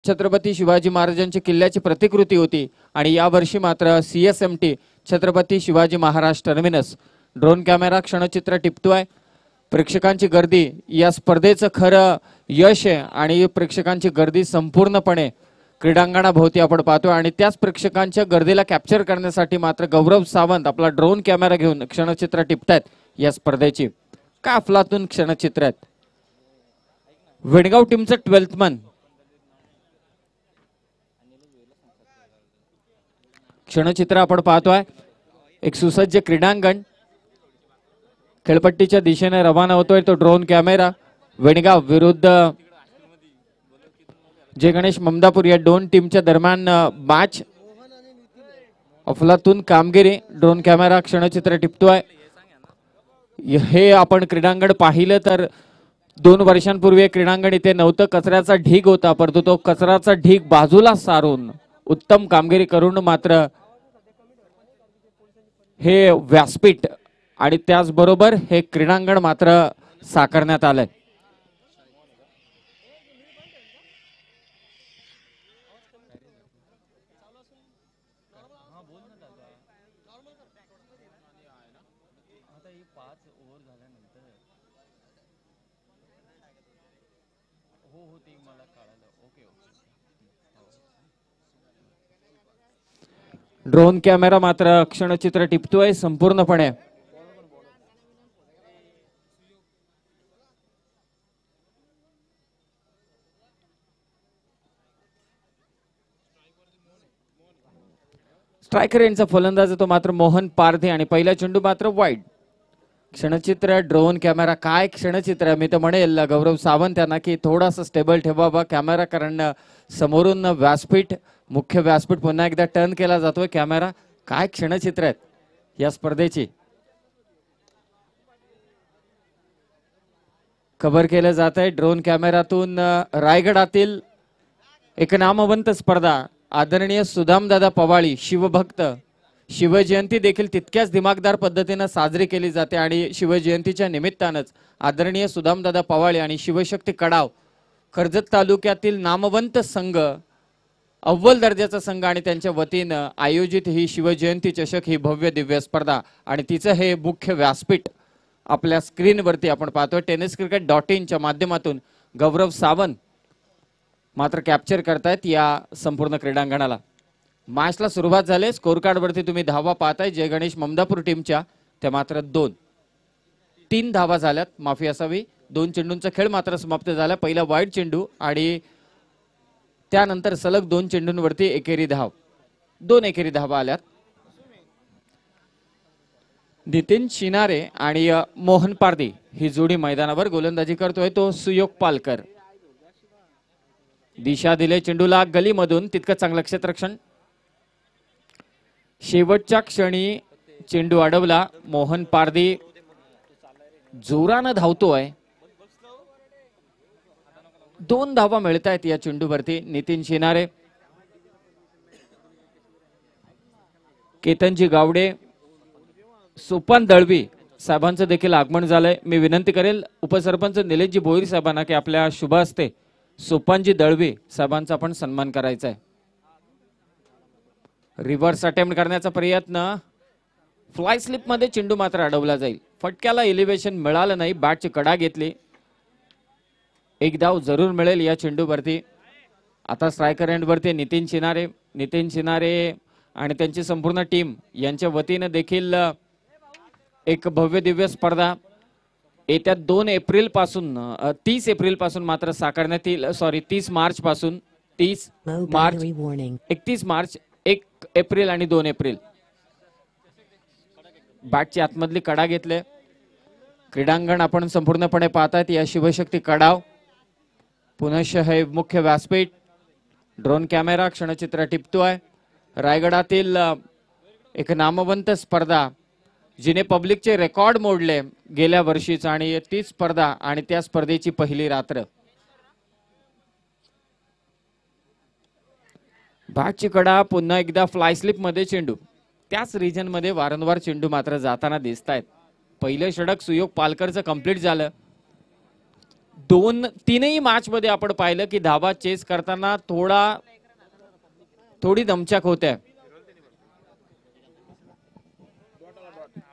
छत्रपती शिवाजी महाराजांच्या किल्ल्याची प्रतिकृती होती आणि यावर्षी मात्र CSMT Chhatrapati Shivaji Maharaj Terminus drone camera क्षणचित्र टिपतोय। प्रेक्षकांची गर्दी या स्पर्धेचं खरं यश आहे आणि प्रेक्षकांची गर्दी संपूर्णपणे क्रीडांगणाभोवती आपण पाहतोय आणि त्याच प्रेक्षकांच्या गर्दीला कॅप्चर करण्यासाठी मात्र गौरव सावंत आपला ड्रोन कॅमेरा घेऊन क्षणचित्र टिपतायत या स्पर्धेची। काय अफलातून क्षणचित्र आहेत। वेणगाव टीमचं 12th मन क्षणचित्र आपण पाहतोय। एक सुसज्ज क्रीडांगण खेळपट्टीच्या दिशेने रवाना होतोय तो ड्रोन कॅमेरा। वेणगाव विरुद्ध जय गणेश ममदापूर या दोन टीमच्या दरम्यान मॅच। अफलातून कामगिरी ड्रोन कॅमेरा क्षणचित्र टिपतोय। हे आपण क्रीडांगण पाहिलं तर 2 वर्षांपूर्वी क्रीडांगण इथे नव्हतं, कचऱ्याचा ढीग होता, परंतु तो कचऱ्याचा ढीग बाजूला सारून उत्तम कामगिरी करून मात्र हे व्यासपीठ आणि त्याचबरोबर हे क्रीडांगण मात्र साकारण्यात आलंय। ड्रोन कॅमेरा मात्र क्षणचित्र टिपतोय संपूर्णपणे। स्ट्रायकर यांचा फलंदाज तो मात्र मोहन पारधी आणि पहिला चेंडू मात्र वाईड। क्षणचित्र ड्रोन कॅमेरा काय क्षणचित्र। मी तर म्हणेल गौरव सावंत यांना की थोडासा स्टेबल ठेवावा कॅमेरा, कारण समोरून व्यासपीठ मुख्य व्यासपीठ पुन्हा एकदा टर्न केला जातोय कॅमेरा। काय क्षणचित्र आहेत या स्पर्धेची। कव्हर केलं जात आहे ड्रोन कॅमेरातून रायगडातील एक नामवंत स्पर्धा आदरणीय सुदामदादा पवाळी शिवभक्त शिवजयंती देखील तितक्याच दिमागदार पद्धतीने साजरी केली जाते आणि शिवजयंतीच्या निमित्तानंच आदरणीय सुदामदादा पवाळी आणि शिवशक्ती कडाव कर्जत तालुक्यातील नामवंत संघ अव्वल दर्जाचा संघ आणि त्यांच्या वतीनं आयोजित ही शिवजयंती चषक ही भव्य दिव्य स्पर्धा आणि तिचं हे मुख्य व्यासपीठ आपल्या स्क्रीनवरती आपण पाहतोय। tenniscricket.in च्या माध्यमातून गौरव सावंत मात्र कॅप्चर करतायत या संपूर्ण क्रीडांगणाला। मॅचला सुरुवात झाली। स्कोर कार्ड वरती तुम्ही धावा पाहताय जय गणेश ममदापूर टीमच्या त्या मात्र 3 धावा झाल्यात, माफी असावी। 2 चेंडूंचा खेळ मात्र समाप्त झाला। पहिला वाईड चेंडू आणि त्यानंतर सलग 2 चेंडूंवरती एकेरी धाव, 2 एकेरी धावा आल्यात। नितीन शिनारे आणि मोहन पारधी ही जोडी मैदानावर गोलंदाजी करतोय तो सुयोग पालकर। दिशा दिले चेंडूला गलीमधून, तितकं चांगलं क्षेत्ररक्षण। शेवटच्या क्षणी चेंडू अडवला। मोहन पारधी जोरानं धावतोय। 2 धावा मिळतायत या चेंडूवरती। नितीन शिनारे, केतनजी गावडे, सोपान दळवी साहेबांचं देखील आगमन झालंय। मी विनंती करेल उपसरपंच निलेशजी भोईर साहेबांना की आपल्या शुभ हस्ते सोपानजी दळवी साहेबांचा आपण सन्मान करायचा आहे। रिव्हर्स अटेम्प्ट करण्याचा प्रयत्न, फ्लाय स्लिप मध्ये चेंडू मात्र अडवला जाईल। फटक्याला एलिव्हेशन मिळालं नाही, बॅटची कडा घेतली। एक धाव जरूर मिळेल या चेंडूवरती। आता स्ट्रायकर एंडवरती नितीन शिनारे आणि त्यांची संपूर्ण टीम यांच्या वतीने देखील एक भव्य दिव्य स्पर्धा येत्या 2 एप्रिल पासून 30 एप्रिल पासून मात्र साकारण्यात येईल। सॉरी 30 मार्च पासून 31 मार्च 1 एप्रिल आणि 2 एप्रिल। बॅटची आतमधली कडा घेतले। क्रीडांगण आपण संपूर्णपणे पाहतात या शिवशक्ती कडाव। पुनश्च हे मुख्य व्यासपीठ। ड्रोन कॅमेरा क्षणचित्र टिपतोय। रायगडातील एक नामवंत स्पर्धा जिने पब्लिकचे रेकॉर्ड मोडले गेल्या वर्षीचा आणि ती स्पर्धा आणि त्या स्पर्धेची पहिली रात्र। बॅटची कडा, पुन्हा एकदा फ्लाय स्लिप मध्ये चेंडू। त्याच रिजन मध्ये वारंवार चेंडू मात्र जाताना दिसतायत। पहिलं षटक सुयोग पालकरचं कंप्लीट झालं। तीनही मॅच मध्ये आपण पाहिलं की धावा चेस करताना थोडी दमछाक होते.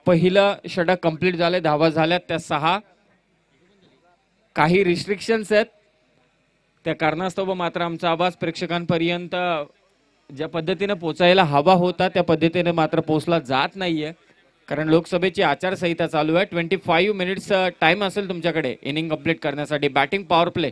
पहिलं षटक कंप्लीट झाले, धावा झाल्यात त्या 6. काही रिस्ट्रिक्शन्स आहेत, त्या कारणास्तव मात्र आमचा आवाज प्रेक्षकांपर्यंत ज्या पद्धतीने पोचायला हवा होता त्या पद्धतीने मात्र पोहोचला जात नाहीये, कारण लोकसभेची आचारसंहिता चालू आहे. 25 मिनिट्स टाइम असेल तुमच्याकडे इनिंग कंप्लीट करण्यासाठी. Batting power play.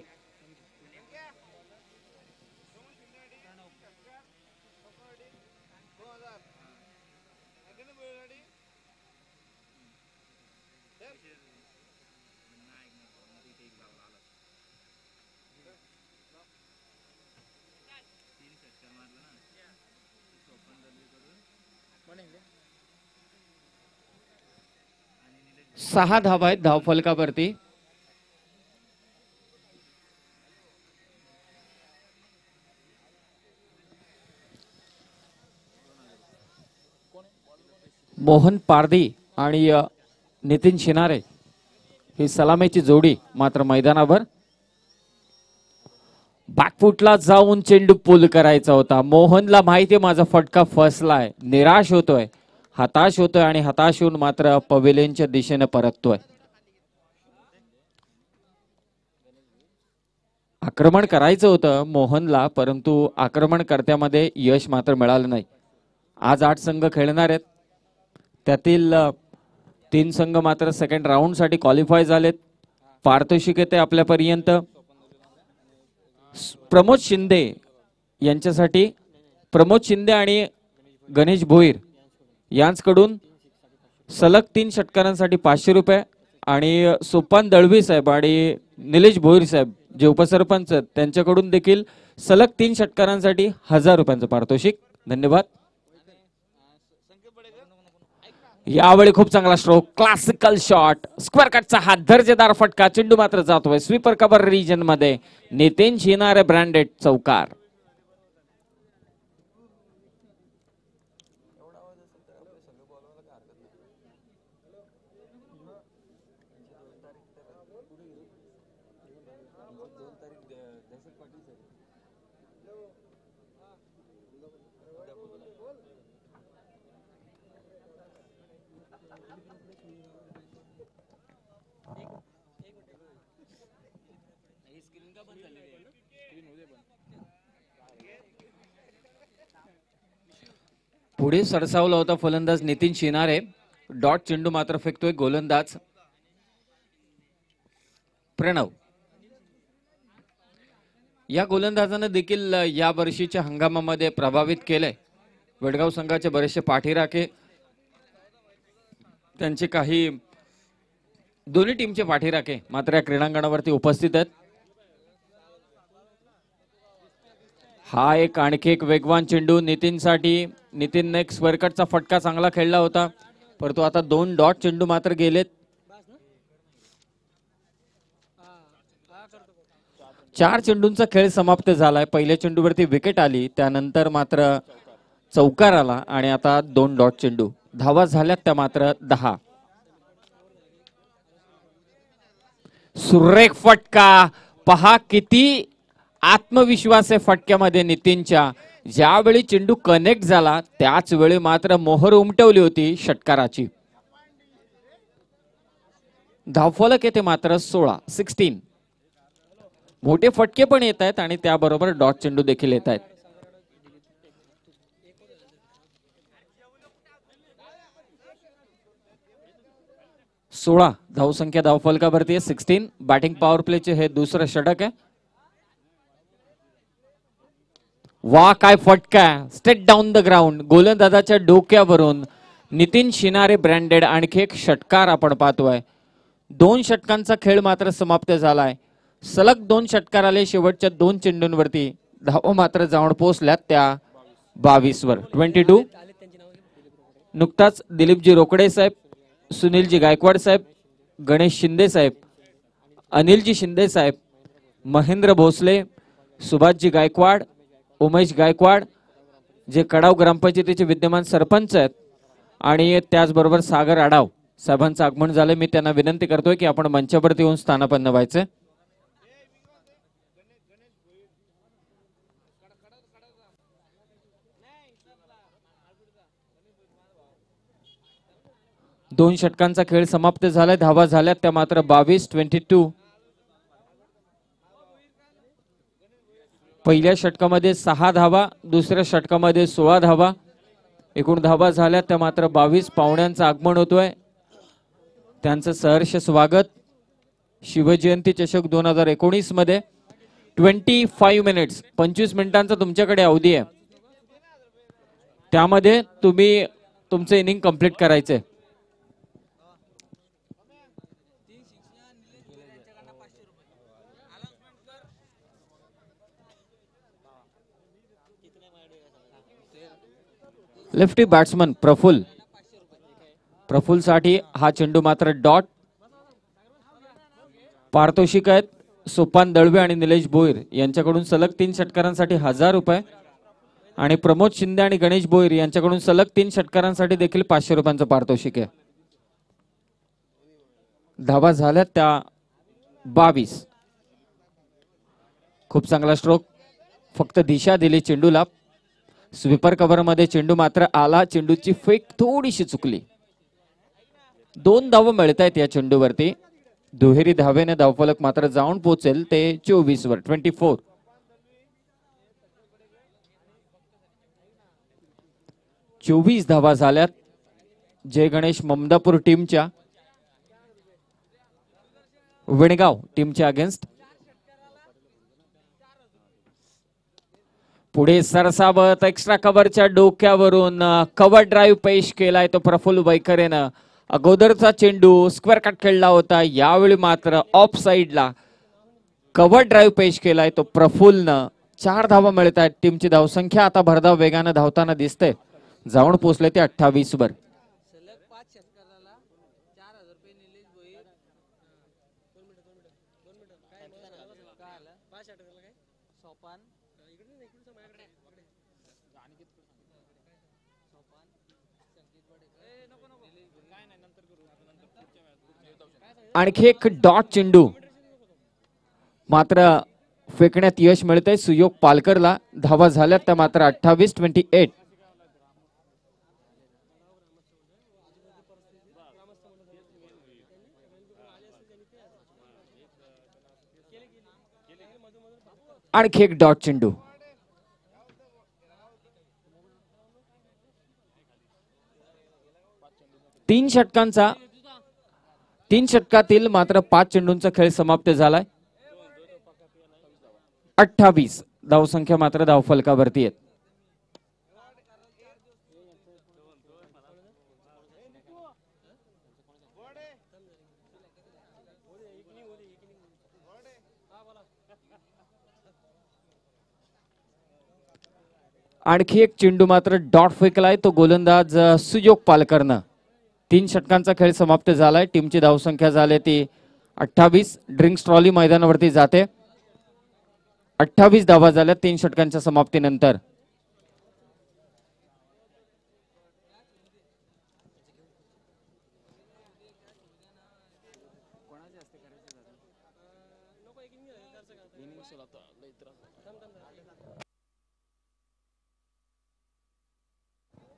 सहा धावा आहेत धावफलकावरती. मोहन पारधी आणि नितीन शिनारे ही सलामीची जोडी मात्र मैदानावर. बॅकफुटला जाऊन चेंडू पुल करायचा होता. मोहनला माहिती माझा फटका फसलाय, निराश होतोय, हताश होतोय आणि हताश होऊन मात्र पवेलियनच्या दिशेने परततोय. आक्रमण करायचं होतं मोहनला, परंतु आक्रमणकर्त्यामध्ये यश मात्र मिळालं नाही. आज 8 संघ खेळणार आहेत, त्यातील 3 संघ मात्र सेकंड राऊंड साठी क्वालिफाय झालेत. पारितोषिक येते आपल्यापर्यंत प्रमोद शिंदे यांच्यासाठी. प्रमोद शिंदे आणि गणेश भोईर यांच्याकडून सलग 3 षटकारांसाठी 500 रुपये आणि सोपान दळवी साहेब आणि निलेश भोईर साहेब जे उपसरपंच आहेत त्यांच्याकडून देखील सलग 3 षटकारांसाठी 1000 रुपयांचं पारितोषिक. धन्यवाद. यावेळी खूप चांगला स्ट्रोक, क्लासिकल शॉट, स्क्वेअर कटचा हा दर्जेदार फटका. चेंडू मात्र जातोय स्वीपर कव्हर रिजन मध्ये. नितीन शिनारे ब्रँडेड चौकार. पुढे सरसावला होता फलंदाज नितीन शिनारे. डॉट चेंडू मात्र फेकतोय गोलंदाज प्रणव. या गोलंदाजाने देखील या वर्षीच्या हंगामामध्ये प्रभावित केलंय. वडगाव संघाचे बरेचसे पाठीराखे, त्यांचे काही दोन्ही टीमचे पाठीराखे मात्र या क्रीडांगणावरती उपस्थित आहेत. हा आणखी एक वेगवान चेंडू नितीनसाठी. नितीनने एक स्क्वेअर कटचा फटका चांगला खेळला होता, परंतु आता 2 डॉट चेंडू मात्र गेलेत. 4 चेंडूंचा खेळ समाप्त झालाय. पहिल्या चेंडूवरती विकेट आली, त्यानंतर मात्र चौकार आला आणि आता 2 डॉट चेंडू. धावा झाल्यात त्या मात्र 10. सुरेख फटका. पहा किती आत्मविश्वास आहे फटक्यामध्ये नितीनच्या. ज्यावेळी चेंडू कनेक्ट झाला त्याच वेळी मात्र मोहर उमटवली होती षटकाराची. धावफलक येते मात्र 16. मोठे फटके पण येत आहेत आणि त्याबरोबर डॉट चेंडू देखील येत आहेत. धावसंख्या धावफलकावरती 16. बॅटिंग पॉवर प्लेचे हे दुसरं षटक आहे. वा काय फटका, स्ट्रेट डाऊन द ग्राउंड. गोलंदाजाच्या डोक्यावरून नितीन शिनारे ब्रँडेड आणखी एक षटकार आपण पाहतोय. 2 षटकांचा खेळ मात्र समाप्त झालाय. सलग 2 षटकार आले शेवटच्या 2 चेंडूंवरती. धावा मात्र जाऊन पोहोचल्यात त्या 22 वर. 22. नुकताच दिलीपजी रोकडे साहेब, सुनीलजी गायकवाड साहेब, गणेश शिंदे साहेब, अनिलजी शिंदे साहेब, महेंद्र भोसले, सुभाषजी गायकवाड, उमेश गायकवाड जे कडाव ग्रामपंचायतीचे विद्यमान सरपंच आहेत आणि त्याचबरोबर सागर आडाव साहेबांचं आगमन झालं. मी त्यांना विनंती करतोय की आपण मंचावरती येऊन स्थानापन्न व्हायचे. 2 षटकांचा खेळ समाप्त झालाय. धावा झाल्यात त्या मात्र 22-22. पहिल्या षटकामध्ये 6 धावा, दुसऱ्या षटकामध्ये 16 धावा. एकूण धावा झाल्यात त्या मात्र 22. पाहुण्यांचं आगमन होतोय, त्यांचं सहर्ष स्वागत शिवजयंती चषक 2019 मध्ये. 25 मिनिट्स 25 मिनिटांचा तुमच्याकडे अवधी आहे, त्यामध्ये तुम्ही तुमचं इनिंग कंप्लीट करायचंय. लेफ्टी बॅट्समन प्रफुल साठी हा चेंडू मात्र डॉट. पारितोषिक आहेत सोपान दळवे आणि निलेश भोईर यांच्याकडून सलग 3 षटकारांसाठी 1000 रुपये आणि प्रमोद शिंदे आणि गणेश भोईर यांच्याकडून सलग 3 षटकारांसाठी देखील 500 रुपयांचं पारितोषिक आहे. धावा झाल्यात त्या 22. खूप चांगला स्ट्रोक, फक्त दिशा दिली चेंडूला. स्वीपर कव्हर मध्ये चेंडू मात्र आला, चेंडूची फेक थोडीशी चुकली. 2 धावा मिळत आहेत या चेंडूवरती. दुहेरी धावेने धावफलक मात्र जाऊन पोहोचेल ते 24 वर. 24. 24 धावा झाल्यात जय गणेश ममदापूर टीमच्या, वेणगाव टीमच्या अगेन्स्ट. पुढे सरसावत एक्स्ट्रा कव्हरच्या डोक्यावरून कव्हर ड्राईव्ह पेश केलाय तो प्रफुल्ल वैखरेनं. अगोदरचा चेंडू स्क्वेअर कट खेळला होता, यावेळी मात्र ऑफ साइडला कव्हर ड्राईव्ह पेश केलाय तो प्रफुल्लनं. 4 धावा मिळत आहेत. टीमची धावसंख्या आता भरधाव वेगानं धावताना दिसते, जाऊन पोहोचले ते 28 वर. आणखी एक डॉट चेंडू मात्र फेकण्यात यश मिळतंय सुयोग पालकरला. धावा झाल्यात त्या मात्र 28-28. आणखी एक डॉट चेंडू. तीन षटकातील मात्र 5 चेंडूंचा खेळ समाप्त झालाय. 28 धावसंख्या मात्र धावफलकावरती आहेत. आणखी एक चेंडू मात्र डॉट फेकलाय तो गोलंदाज सुयोग पालकरनं. 3 षटकांचा खेळ समाप्त झालाय. टीमची धावसंख्या झाली ती 28. ड्रिंक्स ट्रॉली मैदानावरती जाते. 28 धावा झाल्या 3 षटकांच्या समाप्तीनंतर.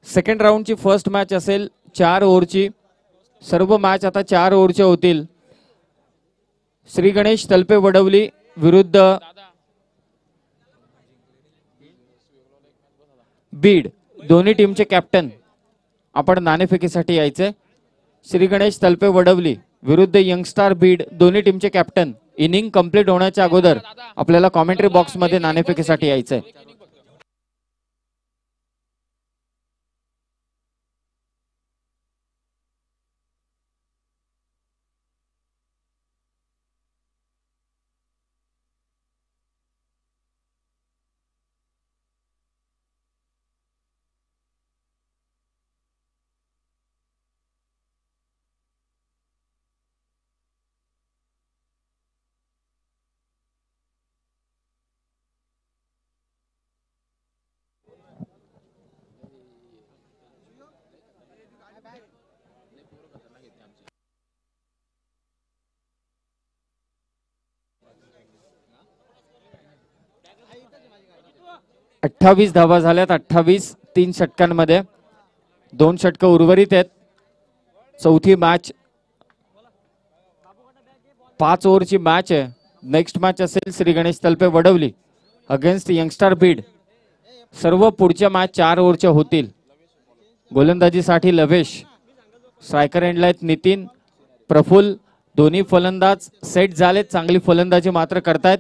सेकंड राऊंडची फर्स्ट मॅच असेल 4 ओव्हरची. सर्व मॅच आता 4 ओव्हरच्या होतील. श्री गणेश तलपे वडवली विरुद्ध बीड. दोन्ही टीमचे कॅप्टन आपण नाणेफेकीसाठी यायचे. श्री गणेश तलपे वडवली विरुद्ध यंगस्टार बीड. दोन्ही टीमचे कॅप्टन इनिंग कंप्लीट होण्याच्या अगोदर आपल्याला कॉमेंट्री बॉक्स मध्ये नाणेफेकीसाठी यायचंय. अठ्ठावीस धावा झाल्यात. 28 3 षटकांमध्ये. 2 षटक उर्वरित आहेत. चौथी मॅच 5 ओव्हरची मॅच आहे. नेक्स्ट मॅच असेल श्री गणेश तलपे वडवली अगेन्स्ट यंगस्टर बीड. सर्व पुढच्या मॅच 4 ओव्हरच्या होतील. गोलंदाजीसाठी लवेश, स्ट्रायकर एंडला आहेत नितीन, प्रफुल्ल. दोन्ही फलंदाज सेट झालेत, चांगली फलंदाजी मात्र करतायत.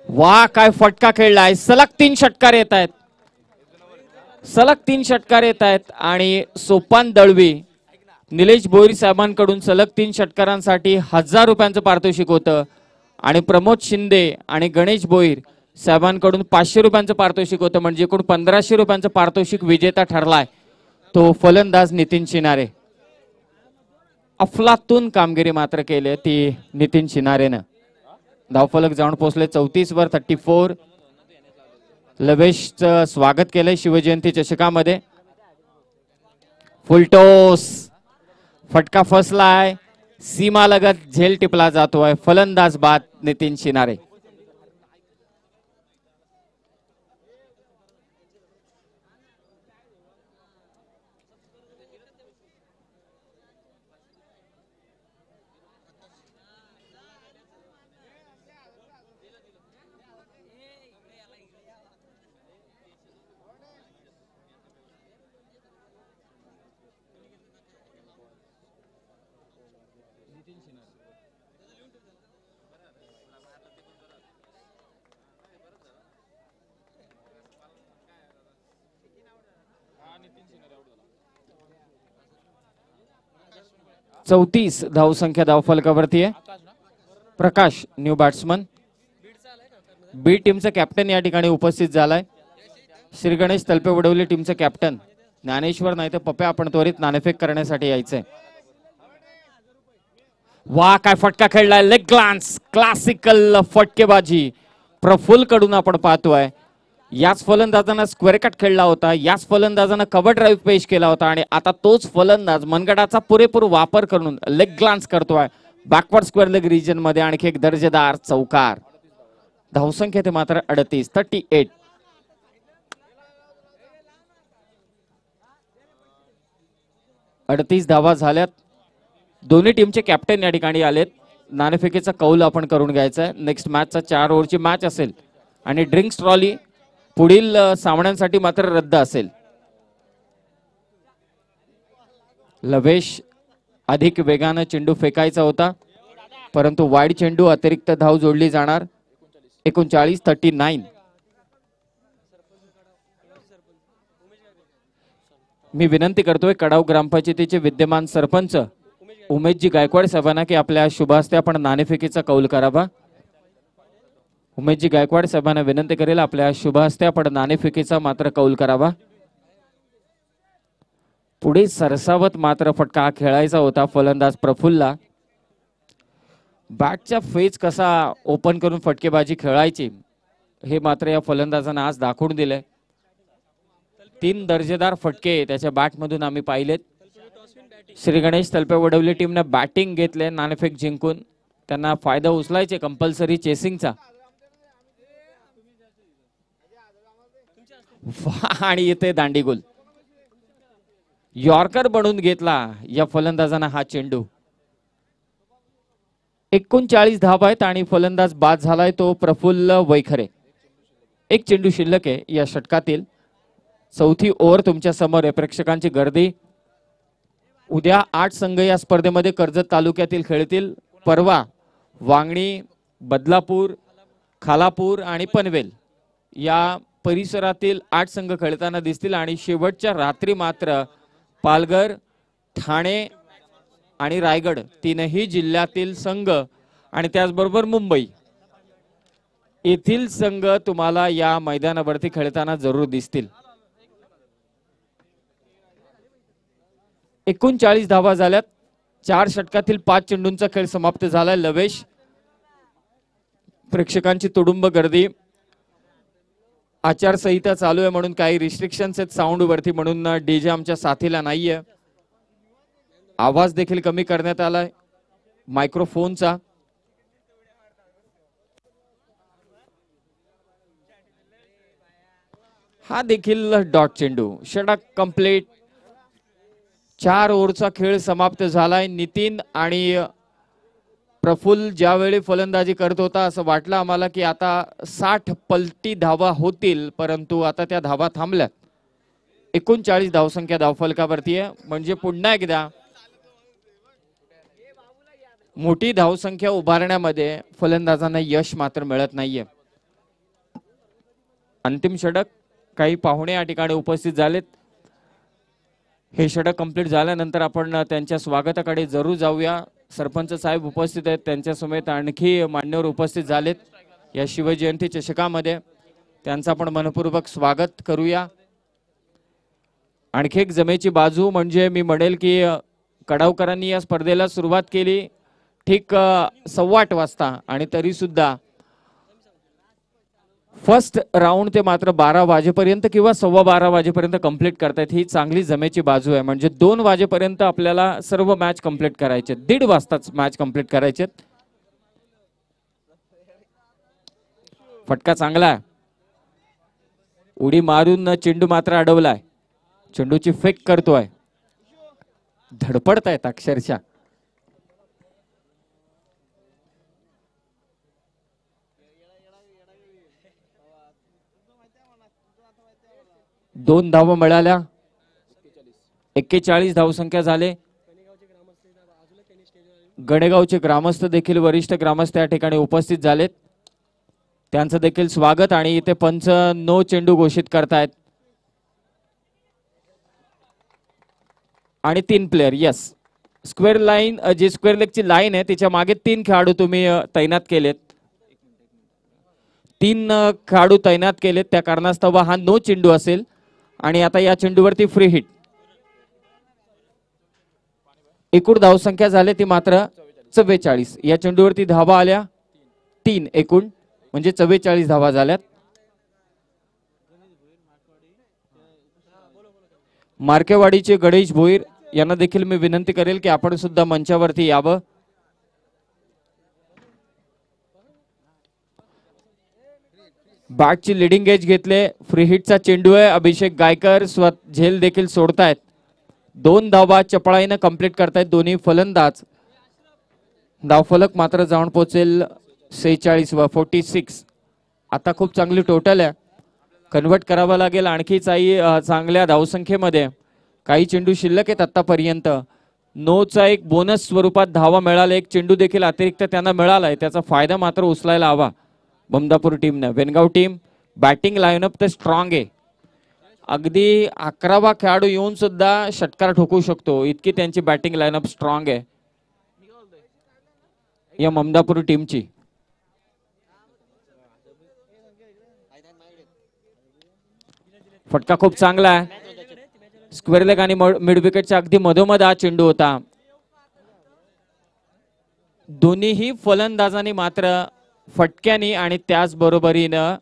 वा काय फटका खेळलाय. सलग 3 षटकार येत आहेत. सलग 3 षटकार येत आहेत आणि सोपान दळवी निलेश भोईर साहेबांकडून सलग 3 षटकारांसाठी 1000 रुपयांचं पारितोषिक होतं आणि प्रमोद शिंदे आणि गणेश भोईर साहेबांकडून 500 रुपयांचं पारितोषिक होतं. म्हणजे एकूण 1500 रुपयांचं पारितोषिक विजेता ठरलाय तो फलंदाज नितीन शिनारे. अफलातून कामगिरी मात्र केली ती नितीन शिनारेनं. धावफलक जाऊन पोहोचले 34 वर 34. लवेशचं स्वागत केलंय शिवजयंती चषकामध्ये. फुलटोस फटका फसलाय, सीमा लगत झेल टिपला जातोय. फलंदाज बाद नितीन शिनारे. चौतीस धावसंख्या धावफलकावरती आहे. प्रकाश न्यू बॅट्समन बी टीमचा कॅप्टन या ठिकाणी उपस्थित झालाय. श्री गणेश तलपे वडवली टीमचे कॅप्टन ज्ञानेश्वर नाही तर पप्या आपण त्वरित नाणेफेक करण्यासाठी यायचंय. वा काय फटका खेळलाय. लेग ग्लान्स क्लासिकल फटकेबाजी प्रफुल्ल कडून आपण पाहतोय. याच फलंदाजांना स्क्वेअर कट खेळला होता, याच फलंदाजांना कव्हर ड्राईव्ह पेश केला होता आणि आता तोच फलंदाज मनगटाचा पुरेपूर वापर करून लेग ग्लान्स करतोय बॅकवर्ड स्क्वेअर लेग रिजन मध्ये. आणखी एक दर्जेदार चौकार. धावसंख्या ते मात्र 38 38. धावा झाल्यात. दोन्ही टीमचे कॅप्टन या ठिकाणी आलेत. नाणेफेकीचा कौल आपण करून घ्यायचा आहे. नेक्स्ट मॅचचा 4 ओव्हरची मॅच असेल आणि ड्रिंक्स ट्रॉली पुढील सामन्यांसाठी मात्र रद्द असेल. लवेश अधिक वेगानं चेंडू फेकायचा होता परंतु वाईड चेंडू अतिरिक्त धाव जोडली जाणार. 39 39. मी विनंती करतोय कडाव ग्रामपंचायतीचे विद्यमान सरपंच उमेशजी गायकवाड साहेबांना की आपल्या शुभ हस्ते आपण नाणेफेकीचा कौल करावा. उमेशजी गायकवाड साहेबांना विनंती करेल आपल्या शुभ हस्ते आपण नाणेफेकीचा मात्र कौल करावा. पुढे सरसावत मात्र फटका खेळायचा होता फलंदाज प्रफुल्लला. बॅटचा फेज कसा ओपन करून फटकेबाजी खेळायची हे मात्र या फलंदाजांना आज दाखवून दिले. 3 दर्जेदार फटके त्याच्या बॅटमधून आम्ही पाहिलेत. श्री गणेश तलपे वडवली टीमने बॅटिंग घेतले नाणेफेक जिंकून. त्यांना फायदा उचलायचे कंपल्सरी चेसिंगचा. आणि येते दांडीगोल. यॉर्कर बनवून घेतला या फलंदाजांना हा चेंडू. 39 धावा आहेत आणि फलंदाज बाद झालाय तो प्रफुल्ल वैखरे. एक चेंडू शिल्लक आहे या षटकातील. चौथी ओव्हर तुमच्या समोर आहे. प्रेक्षकांची गर्दी. उद्या 8 संघ या स्पर्धेमध्ये कर्जत तालुक्यातील खेळतील. परवा वांगणी, बदलापूर, खालापूर आणि पनवेल या परिसरातील 8 संघ खेळताना दिसतील आणि शेवटच्या रात्री मात्र पालघर, ठाणे आणि रायगड तीनही जिल्ह्यातील संघ आणि त्याचबरोबर मुंबई येथील संघ तुम्हाला या मैदानावरती खेळताना जरूर दिसतील. 39 धावा झाल्यात. 4 षटकातील 5 चेंडूंचा खेळ समाप्त झालाय. लवेश प्रेक्षकांची तुडुंब गर्दी. आचारसंहिता चालू आहे म्हणून काही रिस्ट्रिक्शन्स आहेत साऊंड वरती म्हणून डीजे आमच्या साथीला नाहीये. आवाज देखील कमी करण्यात आलाय मायक्रोफोनचा. हा देखील डॉट चेंडू. षटक कंप्लीट. 4 ओव्हरचा खेळ समाप्त झालाय. नितीन आणि प्रफुल्ल ज्यावेळी फलंदाजी करत होता असं वाटलं आम्हाला की आता 60 पलटी धावा होतील, परंतु आता त्या धावा थांबल्यात. 39 धावसंख्या धावफलकावरती आहे. म्हणजे पुन्हा एकदा मोठी धावसंख्या उभारण्यामध्ये फलंदाजांना यश मात्र मिळत नाहीये. अंतिम षटक. काही पाहुणे या ठिकाणी उपस्थित झालेत. हे षटक कंप्लीट झाल्यानंतर आपण त्यांच्या स्वागताकडे जरूर जाऊया. सरपंच साहेब उपस्थित आहेत, त्यांच्या समेत आणखी मान्यवर उपस्थित झालेत या शिवजयंती चषकामध्ये. त्यांचं आपण मनपूर्वक स्वागत करूया. आणखी एक जमेची बाजू म्हणजे मी म्हणेल की कडावकरांनी या स्पर्धेला सुरुवात केली ठीक 8:15 वाजता आणि तरी सुद्धा फर्स्ट राऊंड ते मात्र 12 वाजेपर्यंत किंवा 12:15 वाजेपर्यंत कंप्लीट करतायत. ही चांगली जमेची बाजू आहे. म्हणजे 2 वाजेपर्यंत आपल्याला सर्व मॅच कंप्लीट करायचे. 1.5 वाजताच मॅच कंप्लीट करायचे. फटका चांगला आहे. उडी मारून चेंडू मात्र अडवलाय. चेंडूची फेक करतोय. धडपडतायत अक्षरशः. दोन धावा मिळाल्या. 41 धावसंख्या झाले. गणेगावचे ग्रामस्थ देखील वरिष्ठ ग्रामस्थ या ठिकाणी उपस्थित झालेत. त्यांचं देखील स्वागत. आणि इथे पंच नो चेंडू घोषित करतायत. आणि 3 प्लेयर. यस, स्क्वेअर लाईन जी स्क्वेअर लेगची लाईन आहे तिच्या मागे 3 खेळाडू तुम्ही तैनात केलेत. 3 खेळाडू तैनात केलेत. त्या कारणास्तव हा नो चेंडू असेल. आणि आता या चेंडूवरती फ्री हिट. एकूण धावसंख्या झाली ती मात्र 44. या चेंडूवरती धावा आल्या 3 एकूण, म्हणजे 44 धावा झाल्यात. मार्केवाडीचे गणेश भोईर यांना देखील मी विनंती करेल की आपण सुद्धा मंचावरती यावं. बॅटची लिडिंग एज घेतले. फ्री हिटचा चेंडू आहे. अभिषेक गायकर झेल देखील सोडतायत. 2 धावा चपळाईने कंप्लीट करतायत दोन्ही फलंदाज. धावफलक मात्र जाऊन पोहोचेल 46 व 46. आता खूप चांगली टोटल आहे. कन्वर्ट करावं लागेल आणखी चांगल्या धावसंख्येमध्ये. काही चेंडू शिल्लक आहेत आतापर्यंत. नोचा एक बोनस स्वरूपात धावा मिळाला. एक चेंडू देखील अतिरिक्त त्यांना मिळालाय. त्याचा फायदा मात्र उचलायला हवा बमदापूर टीमने. वेनगाव टीम बॅटिंग लाईनअप तर स्ट्रॉंग आहे. अगदी 11वा खेळाडू येऊन सुद्धा षटकार ठोकू शकतो इतकी त्यांची बॅटिंग लाईनअप स्ट्रॉंग आहे या ममदापूर टीमची. फटका खूप चांगला आहे. स्क्वेअर लेग आणि मिड विकेटच्या अगदी मधोमध हा चेंडू होता. दोन्हीही फलंदाजांनी मात्र फटक्याने आणि त्याचबरोबरीनं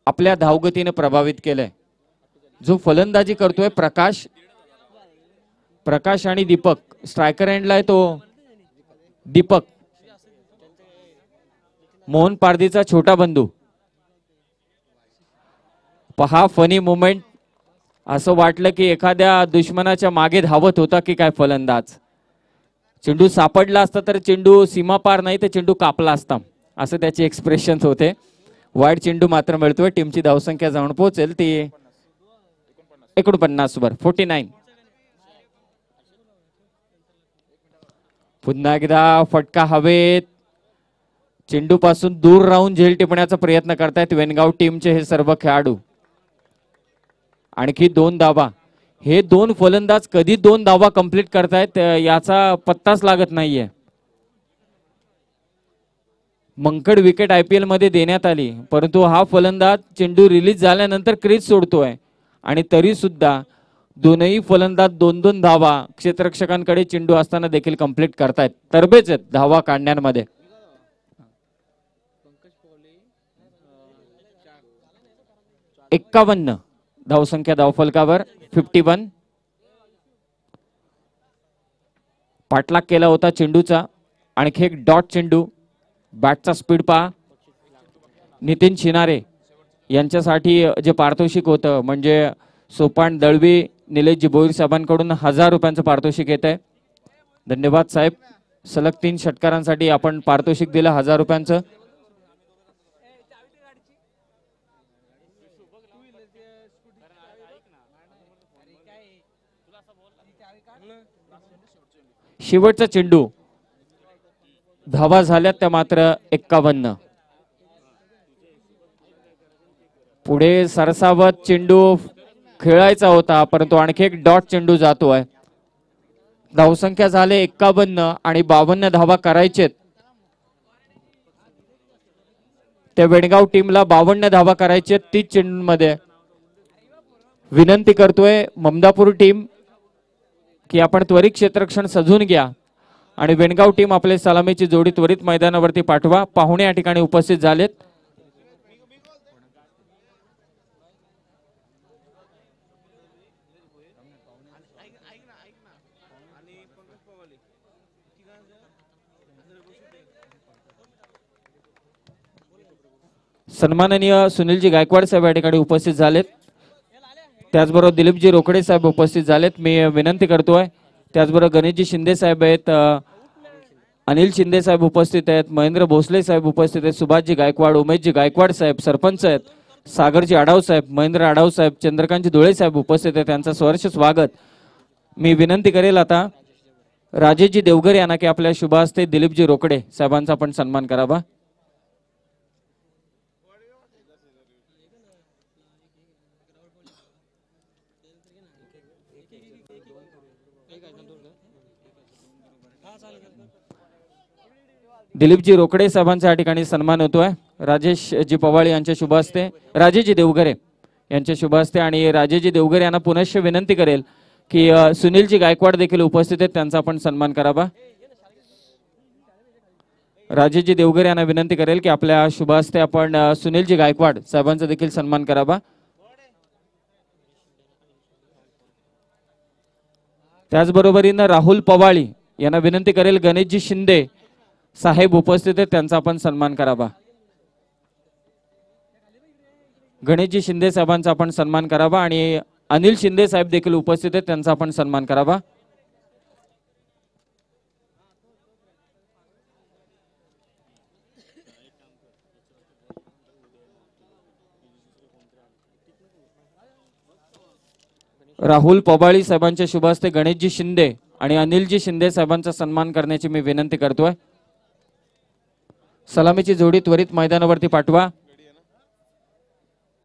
आपल्या धावगतीने प्रभावित केलंय. जो फलंदाजी करतोय प्रकाश आणि दीपक. स्ट्रायकर एंडला आहे तो दीपक, मोहन पारदीचा छोटा बंधू. पहा फनी मोमेंट. असं वाटलं की एखाद्या दुश्मनाच्या मागे धावत होता की काय फलंदाज. चेंडू सापडला असता तर चेंडू सीमा पार नाही तर चेंडू कापला असता असं त्याचे एक्सप्रेशन होते. वाईड चेंडू मात्र मिळतोय. टीमची धावसंख्या जाऊन पोहोचेल ती 49 वर 49. पुन्हा एकदा फटका हवेत. चेंडू पासून दूर राहून झेल टिपण्याचा प्रयत्न करतायत वेनगाव टीमचे हे सर्व खेळाडू. आणखी 2 धावा. हे 2 फलंदाज कधी 2 धावा कंप्लीट करतायत याचा पत्ताच लागत नाहीये. मंकड विकेट IPL मध्ये देण्यात आली, परंतु हा फलंदाज चेंडू रिलीज झाल्यानंतर क्रीज सोडतोय आणि तरी सुद्धा दोनही फलंदाज 2-2 धावा क्षेत्ररक्षकांकडे चेंडू असताना देखील कंप्लीट करतायत. तरबेज आहेत धावा काढण्यामध्ये. 51 धावसंख्या धावफलकावर 51. पाठलाग केला होता चेंडूचा. आणखी एक डॉट चेंडू. बॅटचा स्पीड पहा. नितीन शिनारे यांच्यासाठी जे पारितोषिक होतं म्हणजे सोपान दळवी निलेशजी भोईर साहेबांकडून 1000 रुपयांचं पारितोषिक येत आहे. धन्यवाद साहेब. सलग 3 षटकारांसाठी आपण पारितोषिक दिलं 1000 रुपयांचं. शेवटचा चेंडू धावा झाल्यात त्या मात्र 51. पुढे सरसावत चेंडू खेळायचा होता परंतु आणखी एक डॉट चेंडू जातोय. धावसंख्या झाले 51 आणि 52 धावा करायचेत. त्या वेणगाव टीमला 52 धावा करायचे 30 चेंडूंमध्ये. विनंती करतोय ममदापूर टीम की आपण त्वरित क्षेत्ररक्षण सजून घ्या आणि वेणगाव टीम आपले सलामीची जोडी त्वरित मैदानावरती पाठवा. पाहुणे या ठिकाणी उपस्थित झालेत. सन्माननीय सुनीलजी गायकवाड साहेब या ठिकाणी उपस्थित झालेत. त्याचबरोबर दिलीपजी रोकडे साहेब उपस्थित झालेत. मी विनंती करतोय त्याचबरोबर गणेशजी शिंदे साहेब आहेत, अनिल शिंदे साहेब उपस्थित आहेत, महेंद्र भोसले साहेब उपस्थित आहेत, सुभाषजी गायकवाड, उमेशजी गायकवाड साहेब सरपंच आहेत, सागरजी आढाव साहेब, महेंद्र आढाव साहेब, चंद्रकांतजी धुळे साहेब उपस्थित आहेत. त्यांचं सहर्ष स्वागत. मी विनंती करेल आता राजेशजी देवगर यांना की आपल्या शुभ हस्ते दिलीपजी रोकडे साहेबांचा पण सन्मान करावा. दिलीपजी रोकडे साहेबांच्या या ठिकाणी सन्मान होतोय. राजेशजी पवाळे यांच्या शुभ हस्ते, राजेशजी देवगरे यांच्या शुभ हस्ते आणि राजेशजी देवगरे यांना पुनश्च विनंती करेल की सुनीलजी गायकवाड देखील उपस्थित आहेत, त्यांचा आपण सन्मान करावा. राजेशजी देवगरे यांना विनंती करेल की आपल्या शुभ हस्ते आपण सुनीलजी गायकवाड साहेबांचा देखील सन्मान करावा. त्याचबरोबरीनं राहुल पवाळी यांना विनंती करेल गणेशजी शिंदे साहेब उपस्थित आहेत, त्यांचा आपण सन्मान करावा. गणेशजी शिंदे साहेबांचा आपण सन्मान करावा आणि अनिल शिंदे साहेब देखील उपस्थित आहेत, त्यांचा आपण सन्मान करावा. राहुल पवाळी साहेबांच्या शुभ हस्ते गणेशजी शिंदे आणि अनिलजी शिंदे साहेबांचा सन्मान करण्याची मी विनंती करतोय. सलामीची जोडी त्वरित मैदानावरती पाठवा.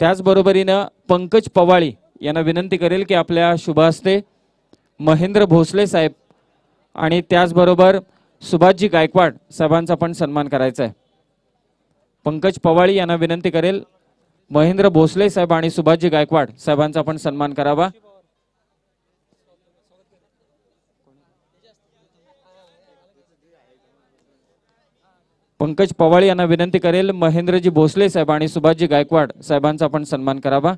त्याचबरोबरीनं पंकज पवाळी यांना विनंती करेल की आपल्या शुभ हस्ते महेंद्र भोसले साहेब आणि त्याचबरोबर सुभाषजी गायकवाड साहेबांचा पण सन्मान करायचा आहे. पंकज पवाळी यांना विनंती करेल महेंद्र भोसले साहेब आणि सुभाषजी गायकवाड साहेबांचा पण सन्मान करावा. पंकज पवाळी यांना विनंती करेल महेंद्रजी भोसले साहेब आणि सुभाषजी गायकवाड साहेबांचा पण सन्मान करावा.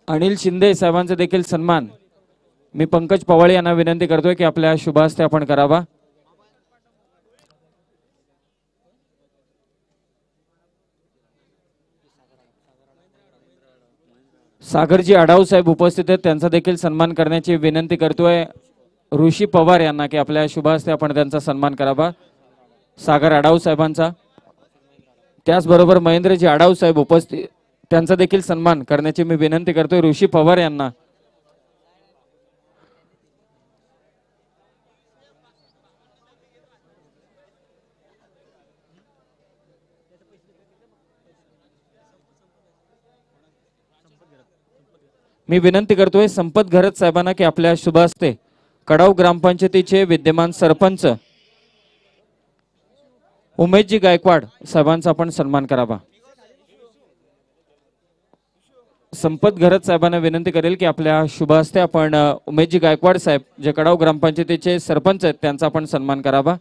अनिल शिंदे साहेबांचा देखील सन्मान मी पंकज पवाळी यांना विनंती करतोय की आपल्या शुभ हस्ते आपण करावा. सागरजी आढाव साहेब उपस्थित आहेत, त्यांचा देखील सन्मान करण्याची विनंती करतोय ऋषी पवार यांना की आपल्या शुभ हस्ते आपण त्यांचा सन्मान करावा. सागर आढाव साहेबांचा, त्याचबरोबर महेंद्रजी आढाव साहेब उपस्थित, त्यांचा देखील सन्मान करण्याची मी विनंती करतोय ऋषी पवार यांना. मी विनंती करतोय संपत घरत साहेबांना की आपल्या शुभ हस्ते कडाव ग्रामपंचायतीचे विद्यमान सरपंच उमेशजी गायकवाड साहेबांचा आपण सन्मान करावा. संपत घरत साहेबांना विनंती करेल की आपल्या शुभ हस्ते आपण उमेशजी गायकवाड साहेब जे कडाव ग्रामपंचायतीचे सरपंच आहेत त्यांचा आपण सन्मान करावा.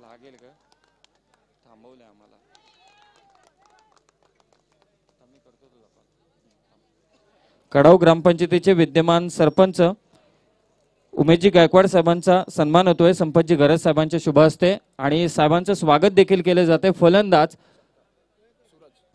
लागेल का कडाव ग्रामपंचायतीचे विद्यमान सरपंच उमेशजी गायकवाड साहेबांचा सन्मान होतोय संपतजी गरज साहेबांच्या शुभ हस्ते आणि साहेबांचं स्वागत देखील केले जाते। फलंदाज